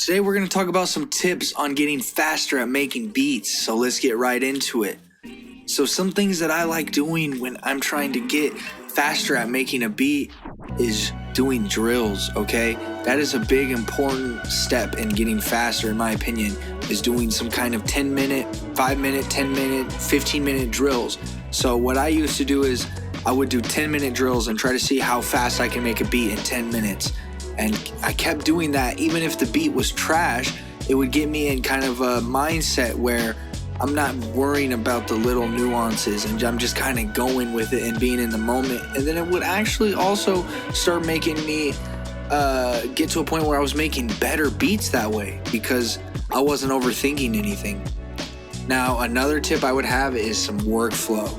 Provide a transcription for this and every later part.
Today we're going to talk about some tips on getting faster at making beats, so let's get right into it. So some things that I like doing when I'm trying to get faster at making a beat is doing drills, okay? That is a big important step in getting faster, in my opinion, is doing some kind of 10-minute, 5-minute, 10-minute, 15-minute drills. So what I used to do is I would do 10-minute drills and try to see how fast I can make a beat in 10 minutes. And I kept doing that. Even if the beat was trash, it would get me in kind of a mindset where I'm not worrying about the little nuances and I'm just kind of going with it and being in the moment. And then it would actually also start making me get to a point where I was making better beats that way because I wasn't overthinking anything. Now, another tip I would have is some workflow.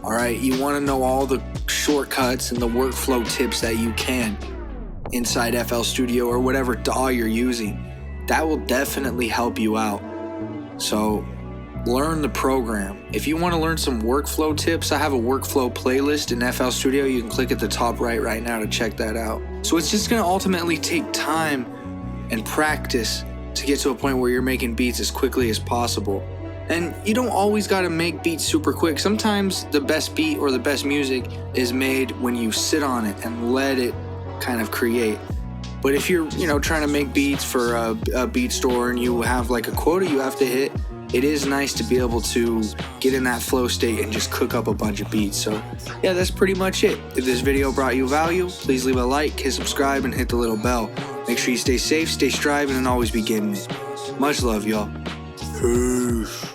All right, you want to know all the shortcuts and the workflow tips that you can inside FL Studio or whatever DAW you're using. That will definitely help you out. So learn the program. If you want to learn some workflow tips, I have a workflow playlist in FL Studio. You can click at the top right now to check that out. So it's just going to ultimately take time and practice to get to a point where you're making beats as quickly as possible. And you don't always got to make beats super quick. Sometimes the best beat or the best music is made when you sit on it and let it kind of create. But if you're, trying to make beats for a beat store and you have like a quota you have to hit, it is nice to be able to get in that flow state and just cook up a bunch of beats. So yeah, that's pretty much it. If this video brought you value, please leave a like, hit subscribe, and hit the little bell. Make sure you stay safe, stay striving, and always be getting it. Much love, y'all. Peace.